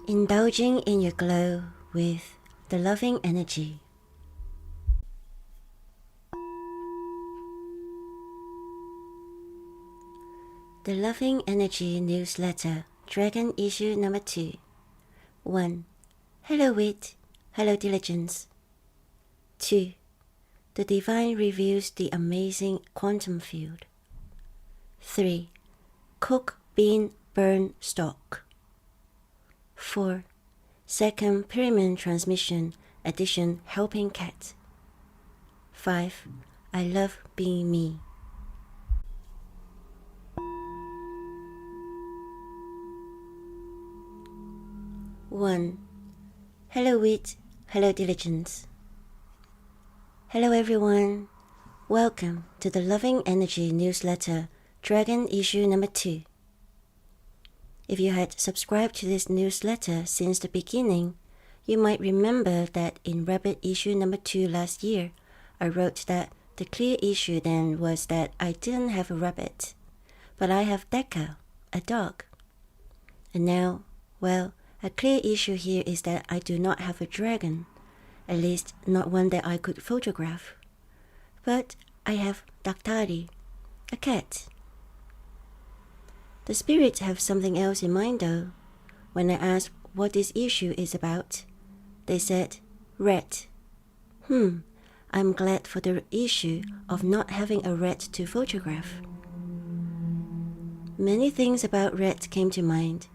Indulging in your glow with the loving energy. The Loving Energy Newsletter, Dragon Issue Number 2. 1. Hello Wit, hello Diligence. 2. The Divine reveals the amazing quantum field. 3. Cook, bean, burn, stalk. 4. Second Pyramid Transmission Edition Helping Cat. 5. I love being me. One. Hello Wit, hello Diligence. Hello everyone. Welcome to the Loving Energy Newsletter, Dragon Issue Number 2. If you had subscribed to this newsletter since the beginning, you might remember that in Rabbit Issue Number 2 last year, I wrote that the clear issue then was that I didn't have a rabbit, but I have Deca, a dog. And now, well, a clear issue here is that I do not have a dragon, at least not one that I could photograph. But I have Daktari, a cat. The spirits have something else in mind though. When I asked what this issue is about, they said, rat. I'm glad for the issue of not having a rat to photograph. Many things about rat came to mind.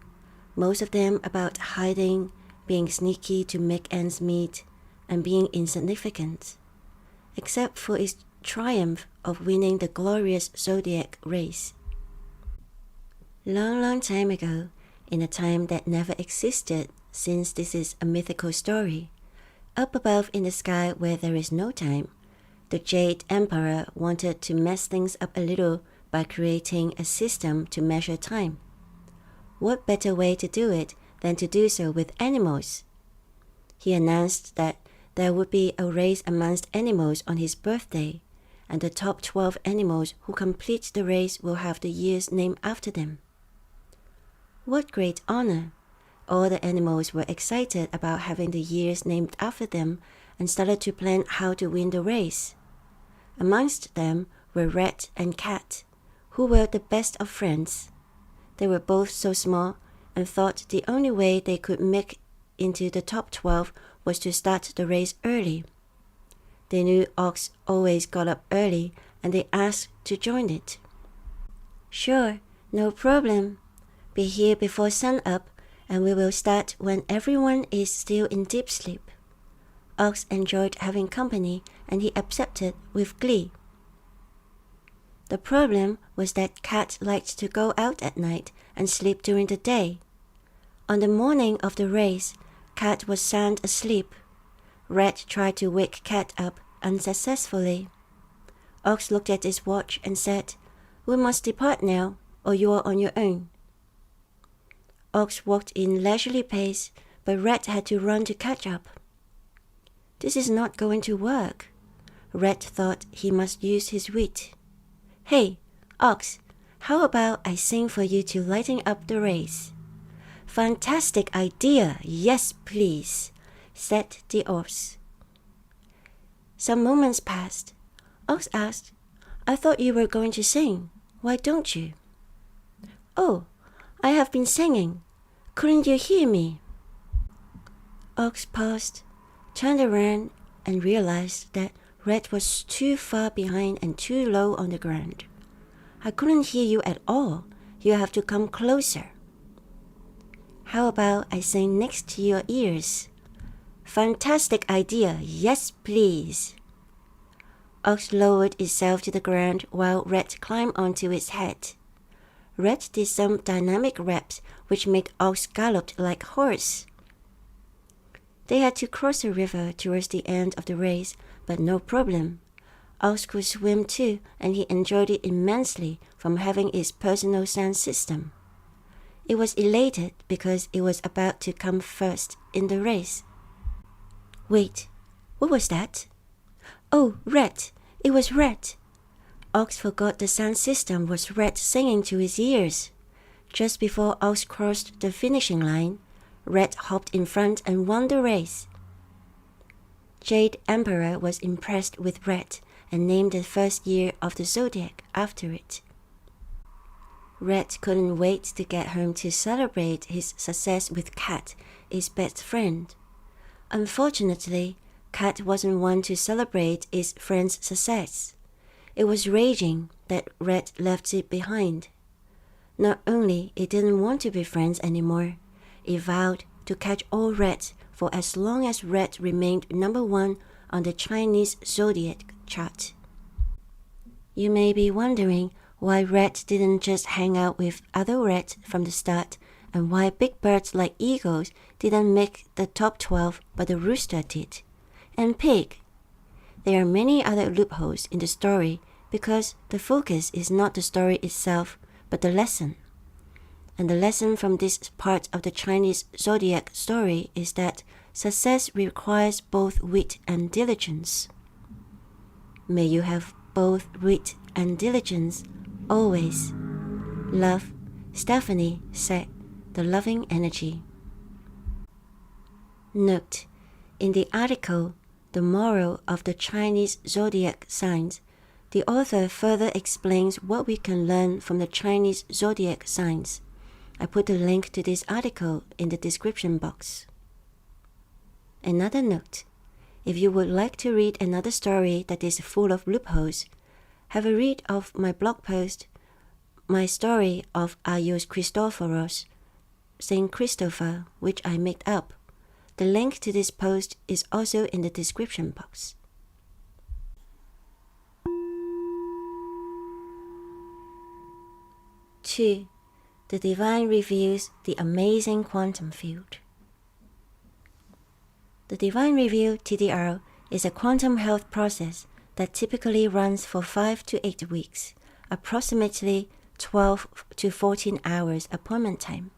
Most of them about hiding, being sneaky to make ends meet, and being insignificant, except for its triumph of winning the glorious zodiac race. Long time ago, in a time that never existed, since this is a mythical story, up above in the sky where there is no time, the Jade Emperor wanted to mess things up a little by creating a system to measure time. What better way to do it than to do so with animals? He announced that there would be a race amongst animals on his birthday, and the top 12 animals who complete the race will have the years named after them. What great honor! All the animals were excited about having the years named after them and started to plan how to win the race. Amongst them were Rat and Cat, who were the best of friends. They were both so small and thought the only way they could make into the top 12 was to start the race early. They knew Ox always got up early and they asked to join it. Sure, no problem. Be here before sun up and we will start when everyone is still in deep sleep. Ox enjoyed having company and he accepted with glee. The problem was that Cat liked to go out at night and sleep during the day. On the morning of the race, Cat was sound asleep. Rat tried to wake Cat up unsuccessfully. Ox looked at his watch and said, "We must depart now, or you are on your own." Ox walked in leisurely pace, but Rat had to run to catch up. This is not going to work. Rat thought he must use his wit. "Hey, Ox, how about I sing for you to lighten up the race?" "Fantastic idea, yes please," said the Ox. Some moments passed. Ox asked, "I thought you were going to sing. Why don't you?" "Oh, I have been singing. Couldn't you hear me?" Ox paused, turned around, and realized that Rat was too far behind and too low on the ground. "I couldn't hear you at all. You have to come closer." "How about I sing next to your ears?" "Fantastic idea, yes please." Ox lowered itself to the ground while Rat climbed onto its head. Rat did some dynamic raps which made Ox gallop like horse. They had to cross a river towards the end of the race, but no problem. Ox could swim too, and he enjoyed it immensely from having its personal sound system. It was elated because it was about to come first in the race. Wait, what was that? Oh, Rat! It was Rat! Ox forgot the sound system was Rat singing to his ears. Just before Ox crossed the finishing line, Red hopped in front and won the race. Jade Emperor was impressed with Red and named the first year of the zodiac after it. Red couldn't wait to get home to celebrate his success with Cat, his best friend. Unfortunately, Cat wasn't one to celebrate his friend's success. It was raging that Red left it behind. Not only it didn't want to be friends anymore, it vowed to catch all Reds for as long as Red remained number 1 on the Chinese zodiac chart. You may be wondering why Red didn't just hang out with other Reds from the start, and why big birds like eagles didn't make the top 12 but the rooster did. And pig. There are many other loopholes in the story because the focus is not the story itself but the lesson. And the lesson from this part of the Chinese zodiac story is that success requires both wit and diligence. May you have both wit and diligence always. Love, Stephanie said, the loving energy. Note: in the article, The Moral of the Chinese Zodiac Signs, the author further explains what we can learn from the Chinese zodiac signs. I put a link to this article in the description box. Another note: if you would like to read another story that is full of loopholes, have a read of my blog post, My Story of Ius Christophoros, Saint Christopher, which I made up. The link to this post is also in the description box. Two, the divine reveals the amazing quantum field. The divine reveal TDR is a quantum health process that typically runs for 5 to 8 weeks, approximately 12 to 14 hours appointment time.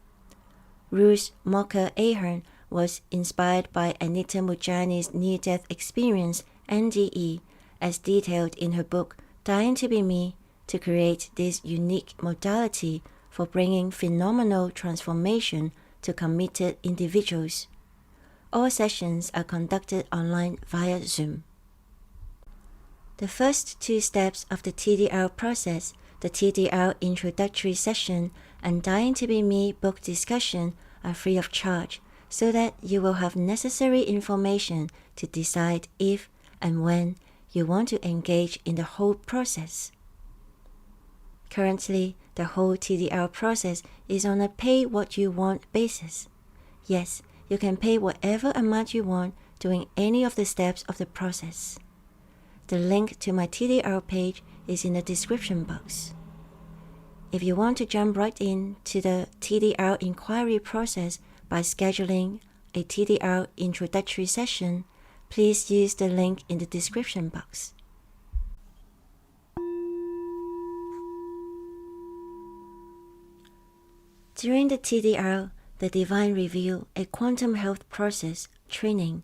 Roos, Malka, Ahern was inspired by Anita Mujani's near-death experience, NDE, as detailed in her book Dying to Be Me, to create this unique modality for bringing phenomenal transformation to committed individuals. All sessions are conducted online via Zoom. The first 2 steps of the TDR process, the TDR introductory session and Dying to Be Me book discussion, are free of charge, so that you will have necessary information to decide if and when you want to engage in the whole process. Currently, the whole TDR process is on a pay-what-you-want basis. Yes, you can pay whatever amount you want during any of the steps of the process. The link to my TDR page is in the description box. If you want to jump right into the TDR inquiry process by scheduling a TDR introductory session, please use the link in the description box. During the TDR, the Divine Reveal, a quantum health process training,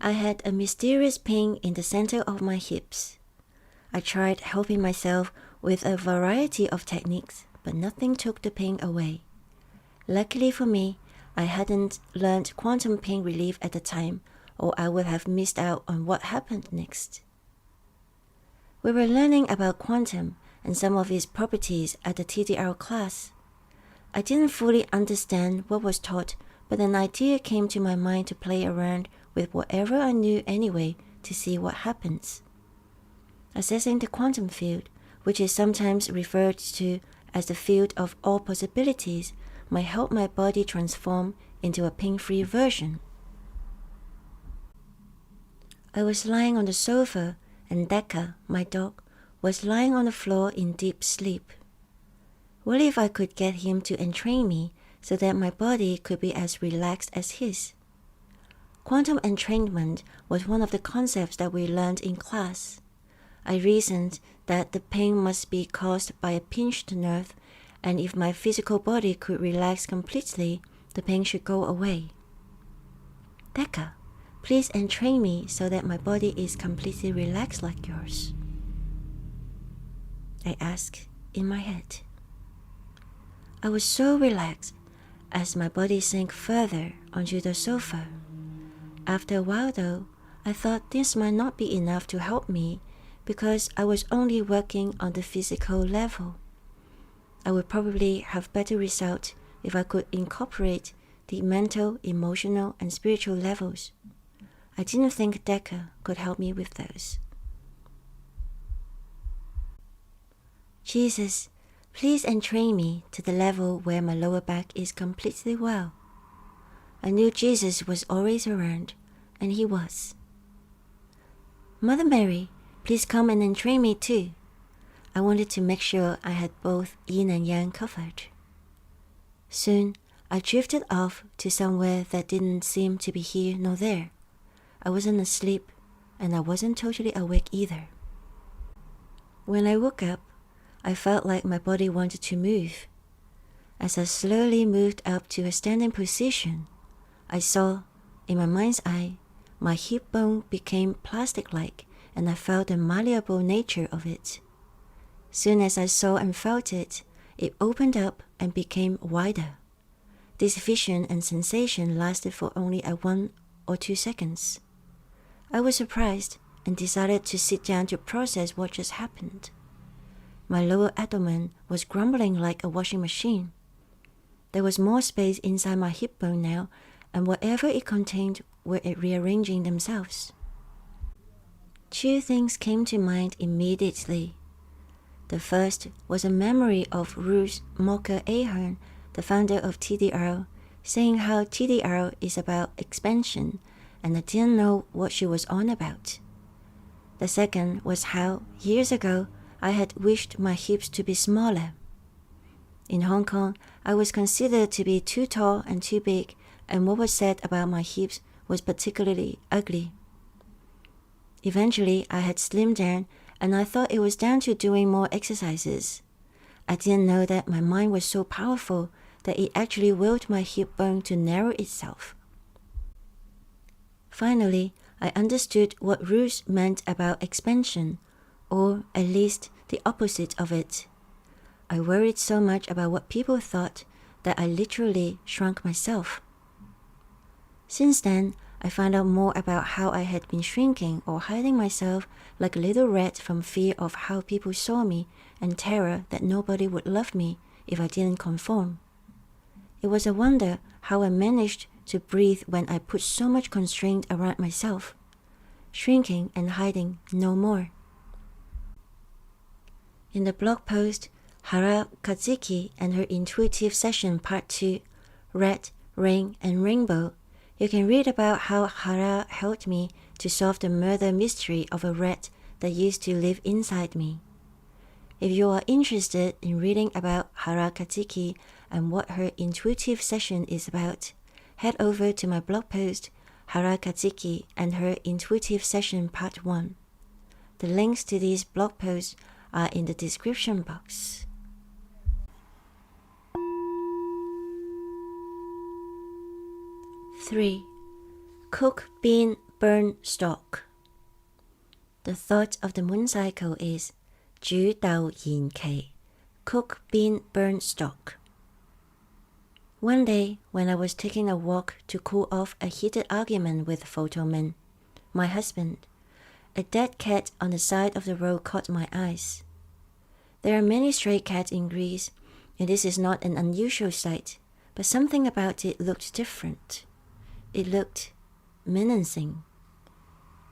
I had a mysterious pain in the center of my hips. I tried helping myself with a variety of techniques, but nothing took the pain away. Luckily for me, I hadn't learned quantum pain relief at the time, or I would have missed out on what happened next. We were learning about quantum and some of its properties at the TDR class. I didn't fully understand what was taught, but an idea came to my mind to play around with whatever I knew anyway to see what happens. Assessing the quantum field, which is sometimes referred to as the field of all possibilities, might help my body transform into a pain-free version. I was lying on the sofa, and Decca, my dog, was lying on the floor in deep sleep. What if I could get him to entrain me so that my body could be as relaxed as his? Quantum entrainment was one of the concepts that we learned in class. I reasoned that the pain must be caused by a pinched nerve, and if my physical body could relax completely, the pain should go away. Decca, please entrain me so that my body is completely relaxed like yours, I asked in my head. I was so relaxed, as my body sank further onto the sofa. After a while though, I thought this might not be enough to help me because I was only working on the physical level. I would probably have better results if I could incorporate the mental, emotional, and spiritual levels. I didn't think Decker could help me with those. Jesus, please entrain me to the level where my lower back is completely well. I knew Jesus was always around, and he was. Mother Mary, please come and entrain me too. I wanted to make sure I had both yin and yang covered. Soon, I drifted off to somewhere that didn't seem to be here nor there. I wasn't asleep, and I wasn't totally awake either. When I woke up, I felt like my body wanted to move. As I slowly moved up to a standing position, I saw, in my mind's eye, my hip bone became plastic-like, and I felt the malleable nature of it. Soon as I saw and felt it, it opened up and became wider. This vision and sensation lasted for only 1 or 2 seconds. I was surprised and decided to sit down to process what just happened. My lower abdomen was grumbling like a washing machine. There was more space inside my hip bone now, and whatever it contained were rearranging themselves. 2 things came to mind immediately. The first was a memory of Roos Malka Ahern, the founder of TDR, saying how TDR is about expansion, and I didn't know what she was on about. The second was how, years ago, I had wished my hips to be smaller. In Hong Kong, I was considered to be too tall and too big, and what was said about my hips was particularly ugly. Eventually, I had slimmed down, and I thought it was down to doing more exercises. I didn't know that my mind was so powerful that it actually willed my hip bone to narrow itself. Finally, I understood what Roos meant about expansion, or at least the opposite of it. I worried so much about what people thought that I literally shrunk myself. Since then, I found out more about how I had been shrinking or hiding myself like a little rat from fear of how people saw me and terror that nobody would love me if I didn't conform. It was a wonder how I managed to breathe when I put so much constraint around myself, shrinking and hiding no more. In the blog post, Hara, Katsiki and her intuitive session part 2, Red, Rain and Rainbow, you can read about how Hara helped me to solve the murder mystery of a rat that used to live inside me. If you are interested in reading about Hara Katsiki and what her intuitive session is about, head over to my blog post, Hara Katsiki and her intuitive session part 1. The links to these blog posts are in the description box. Three, cook, bean, burn, stalk. The thought of the moon cycle is 煮豆燃期, cook, bean, burn, stalk. One day, when I was taking a walk to cool off a heated argument with Photoman, my husband, a dead cat on the side of the road caught my eyes. There are many stray cats in Greece, and this is not an unusual sight, but something about it looked different. It looked menacing,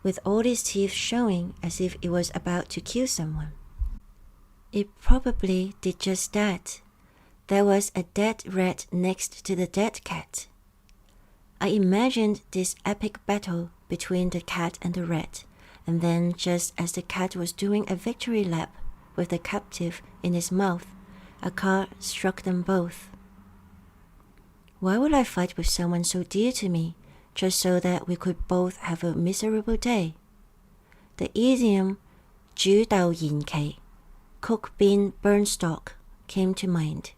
with all its teeth showing as if it was about to kill someone. It probably did just that. There was a dead rat next to the dead cat. I imagined this epic battle between the cat and the rat, and then just as the cat was doing a victory lap with the captive in its mouth, a car struck them both. Why would I fight with someone so dear to me, just so that we could both have a miserable day? The idiom 煮豆燃期, cook, bean, burn, stalk, came to mind.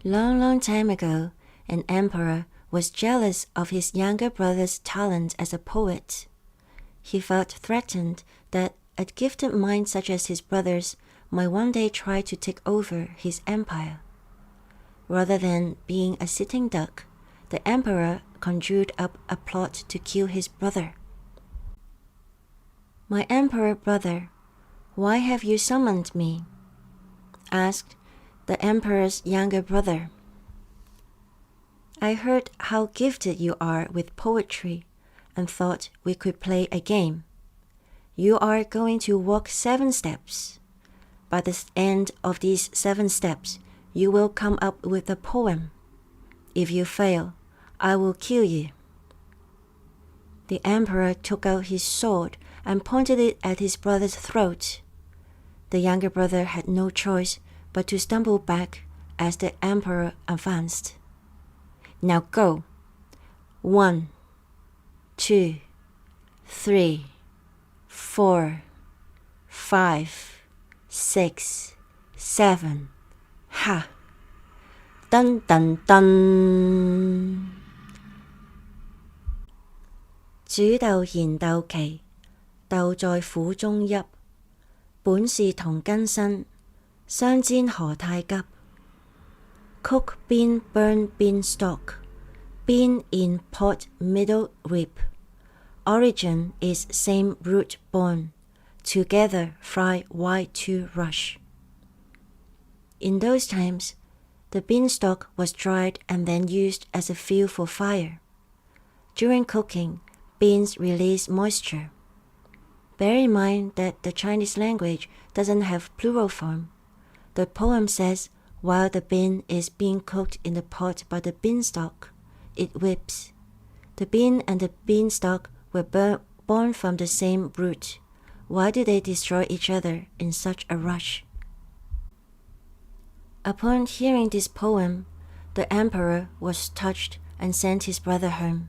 Long time ago, an emperor was jealous of his younger brother's talent as a poet. He felt threatened that a gifted mind such as his brother's might one day try to take over his empire. Rather than being a sitting duck, the emperor conjured up a plot to kill his brother. "My emperor brother, why have you summoned me?" asked the emperor's younger brother. "I heard how gifted you are with poetry and thought we could play a game. You are going to walk 7 steps. By the end of these 7 steps, you will come up with a poem. If you fail, I will kill you." The emperor took out his sword and pointed it at his brother's throat. The younger brother had no choice but to stumble back as the emperor advanced. "Now go. 1, 2, 3, 4, 5, 6, 7. Ha! Dun dun dun。煮豆燃豆萁，豆在釜中泣。本是同根生，相煎何太急。Cook bean burn beanstalk, bean in pot middle rib. Origin is same root born, together fry why to rush. In those times, the beanstalk was dried and then used as a fuel for fire. During cooking, beans release moisture. Bear in mind that the Chinese language doesn't have plural form. The poem says, while the bean is being cooked in the pot by the beanstalk, it whips. The bean and the beanstalk were born from the same root. Why do they destroy each other in such a rush? Upon hearing this poem, the emperor was touched and sent his brother home.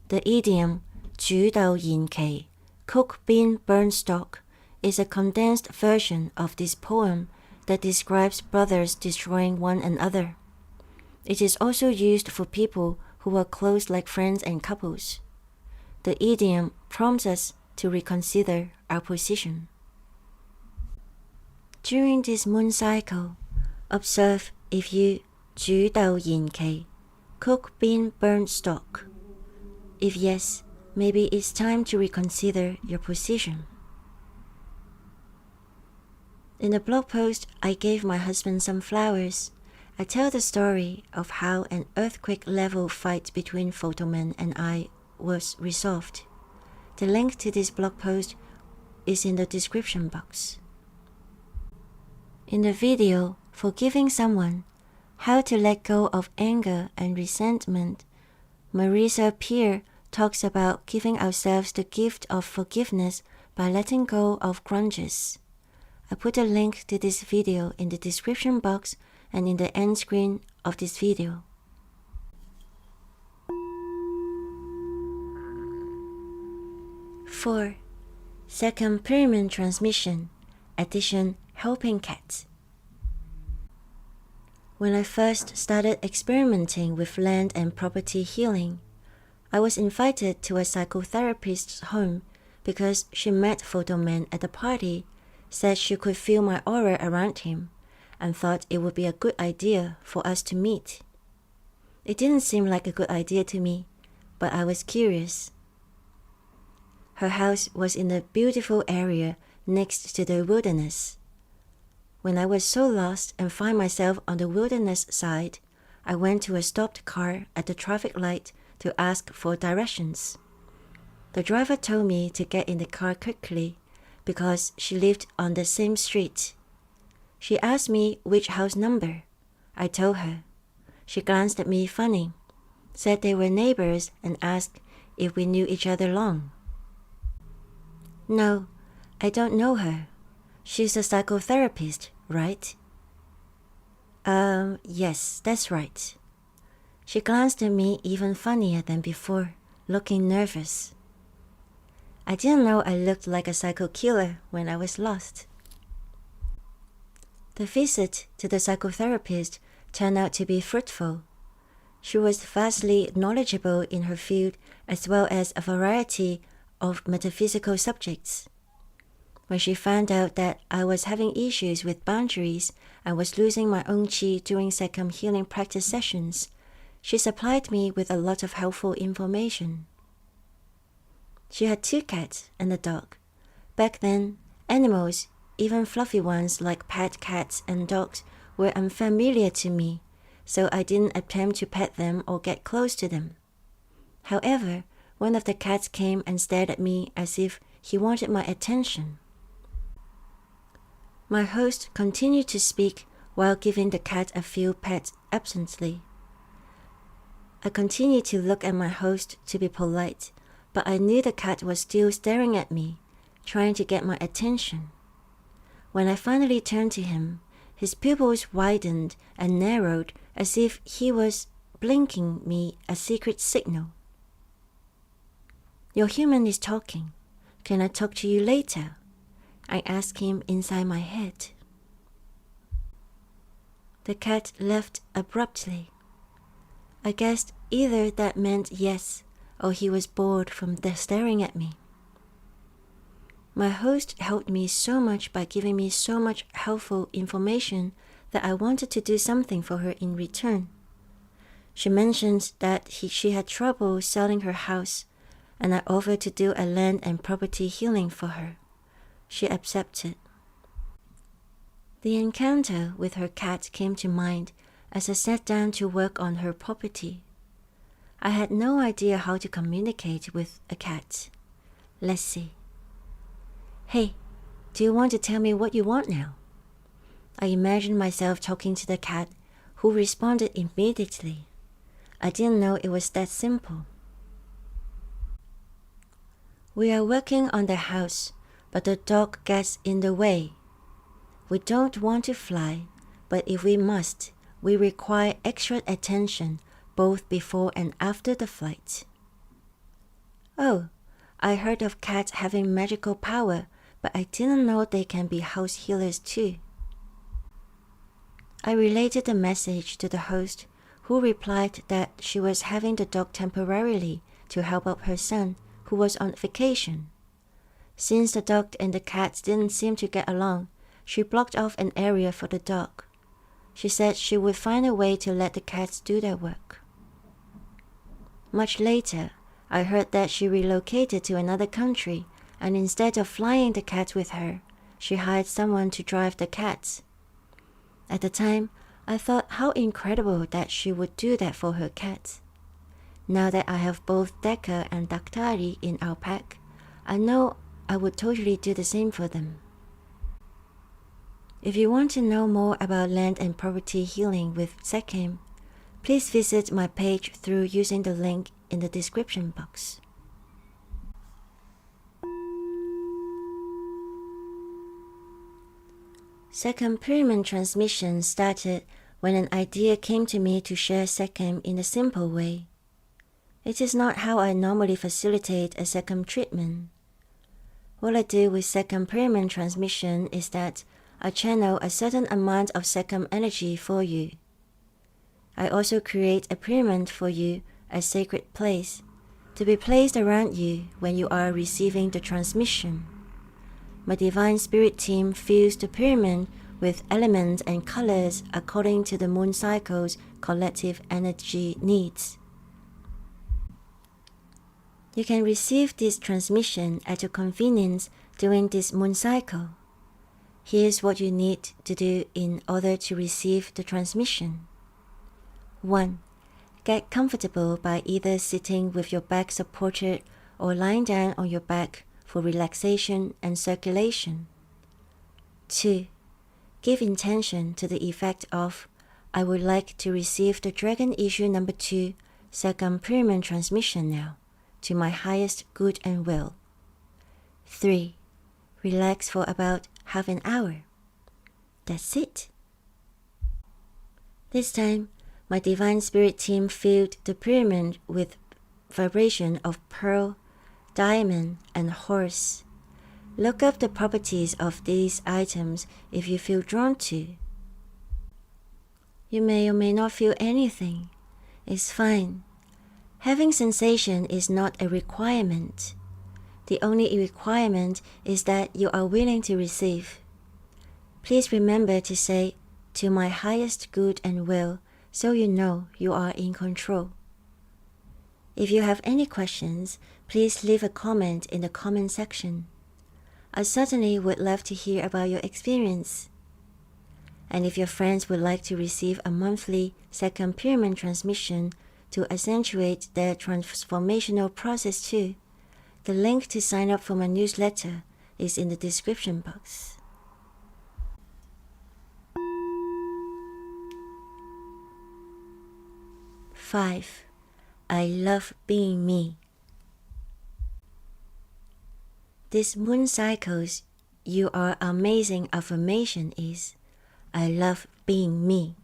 The idiom 煮豆燃萁, cook bean burn stalk, is a condensed version of this poem that describes brothers destroying one another. It is also used for people who are close like friends and couples. The idiom prompts us to reconsider our position. During this moon cycle, observe if you 煮豆燃萁, cook bean burn stalk. If yes, maybe it's time to reconsider your position. In the blog post, I gave my husband some flowers. I tell the story of how an earthquake-level fight between Photoman and I was resolved. The link to this blog post is in the description box. In the video, Forgiving Someone, How to Let Go of Anger and Resentment, Marisa Peer talks about giving ourselves the gift of forgiveness by letting go of grudges. I put a link to this video in the description box and in the end screen of this video. Four, Second Pyramid Transmission, Addition Helping Cat. When I first started experimenting with land and property healing, I was invited to a psychotherapist's home because she met Photoman at a party, said she could feel my aura around him, and thought it would be a good idea for us to meet. It didn't seem like a good idea to me, but I was curious. Her house was in a beautiful area next to the wilderness. When I was so lost and find myself on the wilderness side, I went to a stopped car at the traffic light to ask for directions. The driver told me to get in the car quickly because she lived on the same street. She asked me which house number. I told her. She glanced at me funny, said they were neighbors, and asked if we knew each other long. No, I don't know her. She's a psychotherapist, right? Yes, that's right. She glanced at me even funnier than before, looking nervous. I didn't know I looked like a psycho killer when I was lost. The visit to the psychotherapist turned out to be fruitful. She was vastly knowledgeable in her field as well as a variety of metaphysical subjects. When she found out that I was having issues with boundaries and was losing my own chi during second healing practice sessions, she supplied me with a lot of helpful information. She had 2 cats and a dog. Back then, animals, even fluffy ones like pet cats and dogs, were unfamiliar to me, so I didn't attempt to pet them or get close to them. However, one of the cats came and stared at me as if he wanted my attention. My host continued to speak while giving the cat a few pats absently. I continued to look at my host to be polite, but I knew the cat was still staring at me, trying to get my attention. When I finally turned to him, his pupils widened and narrowed as if he was blinking me a secret signal. "Your human is talking. Can I talk to you later?" I asked him inside my head. The cat left abruptly. I guessed either that meant yes, or he was bored from staring at me. My host helped me so much by giving me so much helpful information that I wanted to do something for her in return. She mentioned that she had trouble selling her house, and I offered to do a land and property healing for her. She accepted. The encounter with her cat came to mind as I sat down to work on her property. I had no idea how to communicate with a cat. Let's see. "Hey, do you want to tell me what you want now?" I imagined myself talking to the cat, who responded immediately. I didn't know it was that simple. "We are working on the house, but the dog gets in the way. We don't want to fly, but if we must, we require extra attention both before and after the flight." "Oh, I heard of cats having magical power, but I didn't know they can be house healers too." I related the message to the host, who replied that she was having the dog temporarily to help out her son, who was on vacation. Since the dog and the cats didn't seem to get along, she blocked off an area for the dog. She said she would find a way to let the cats do their work. Much later, I heard that she relocated to another country, and instead of flying the cats with her, she hired someone to drive the cats. At the time, I thought how incredible that she would do that for her cats. Now that I have both Deka and Daktari in our pack, I know I would totally do the same for them. If you want to know more about land and property healing with Sekhem, please visit my page through using the link in the description box. Second pyramid transmission started when an idea came to me to share Sekhem in a simple way. It is not how I normally facilitate a Sekhem treatment. What I do with second pyramid transmission is that I channel a certain amount of Sekhem energy for you. I also create a pyramid for you, a sacred place, to be placed around you when you are receiving the transmission. My Divine Spirit team fills the pyramid with elements and colors according to the moon cycle's collective energy needs. You can receive this transmission at your convenience during this moon cycle. Here's what you need to do in order to receive the transmission. 1. Get comfortable by either sitting with your back supported or lying down on your back for relaxation and circulation. 2. Give intention to the effect of, "I would like to receive the Dragon Issue number 2 Second Pyramid transmission now, to my highest good and will." 3. Relax for about half an hour. That's it. This time, my Divine Spirit team filled the pyramid with vibration of pearl, diamond, and horse. Look up the properties of these items if you feel drawn to. You may or may not feel anything. It's fine. Having sensation is not a requirement. The only requirement is that you are willing to receive. Please remember to say, "To my highest good and will," so you know you are in control. If you have any questions, please leave a comment in the comment section. I certainly would love to hear about your experience. And if your friends would like to receive a monthly second pyramid transmission to accentuate their transformational process too, the link to sign up for my newsletter is in the description box. Five, I love being me. This moon cycle's "You are amazing" affirmation is, I love being me.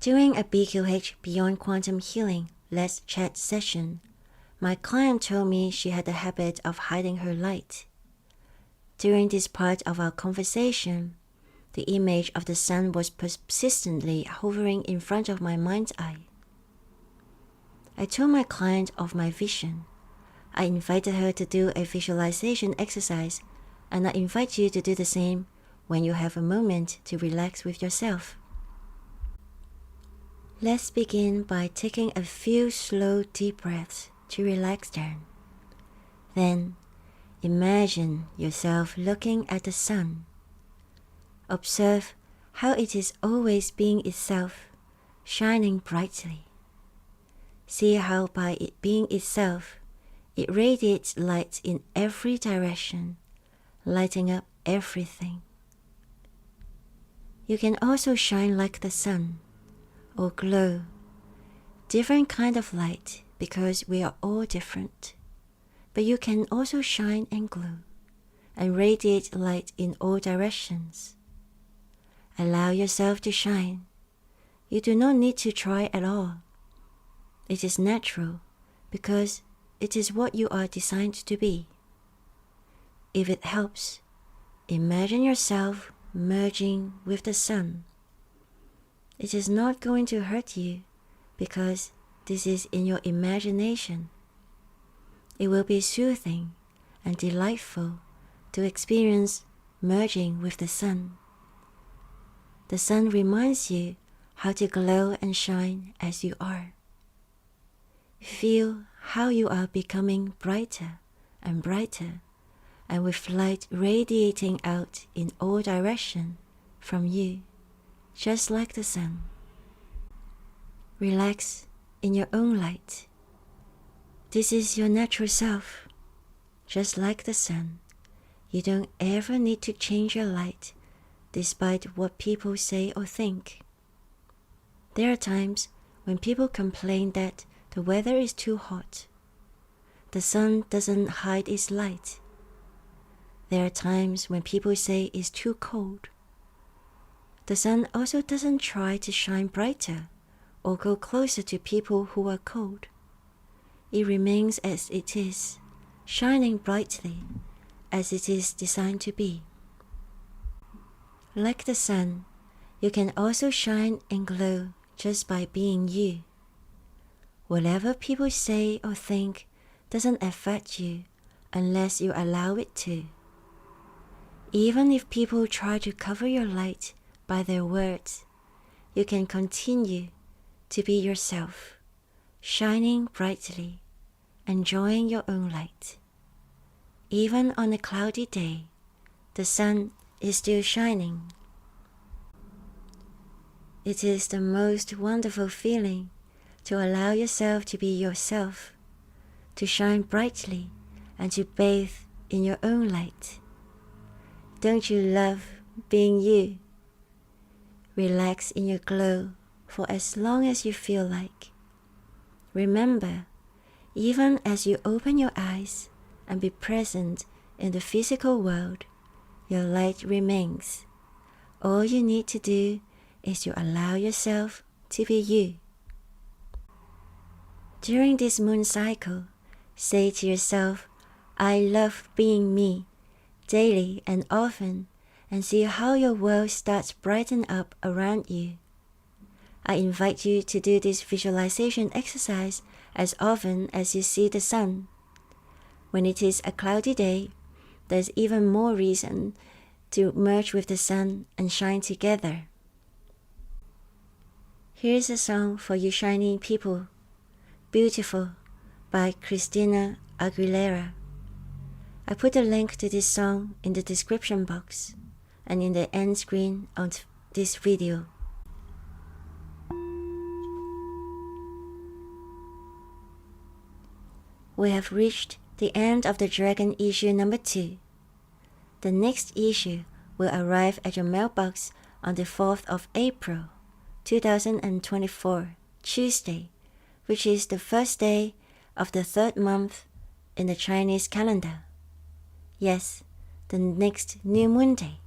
During a BQH Beyond Quantum Healing Let's Chat session, my client told me she had the habit of hiding her light. During this part of our conversation, the image of the sun was persistently hovering in front of my mind's eye. I told my client of my vision. I invited her to do a visualization exercise, and I invite you to do the same when you have a moment to relax with yourself. Let's begin by taking a few slow, deep breaths to relax down. Then, imagine yourself looking at the sun. Observe how it is always being itself, shining brightly. See how by it being itself, it radiates light in every direction, lighting up everything. You can also shine like the sun, or glow, different kind of light because we are all different. But you can also shine and glow, and radiate light in all directions. Allow yourself to shine. You do not need to try at all. It is natural because it is what you are designed to be. If it helps, imagine yourself merging with the sun. It is not going to hurt you because this is in your imagination. It will be soothing and delightful to experience merging with the sun. The sun reminds you how to glow and shine as you are. Feel how you are becoming brighter and brighter, and with light radiating out in all directions from you, just like the sun. Relax in your own light. This is your natural self, just like the sun. You don't ever need to change your light, despite what people say or think. There are times when people complain that the weather is too hot. The sun doesn't hide its light. There are times when people say it's too cold. The sun also doesn't try to shine brighter or go closer to people who are cold. It remains as it is, shining brightly as it is designed to be. Like the sun, you can also shine and glow just by being you. Whatever people say or think doesn't affect you unless you allow it to. Even if people try to cover your light by their words, you can continue to be yourself, shining brightly, enjoying your own light. Even on a cloudy day, the sun is still shining. It is the most wonderful feeling to allow yourself to be yourself, to shine brightly and to bathe in your own light. Don't you love being you? Relax in your glow for as long as you feel like. Remember, even as you open your eyes and be present in the physical world, your light remains. All you need to do is to allow yourself to be you. During this moon cycle, say to yourself, I love being me, daily and often, and see how your world starts brighten up around you. I invite you to do this visualization exercise as often as you see the sun. When it is a cloudy day, there's even more reason to merge with the sun and shine together. Here's a song for you shining people, Beautiful by Christina Aguilera. I put a link to this song in the description box and in the end screen of this video. We have reached the end of the Dragon issue number 2. The next issue will arrive at your mailbox on the 4th of April, 2024, Tuesday, which is the first day of the 3rd month in the Chinese calendar. Yes, the next new moon day.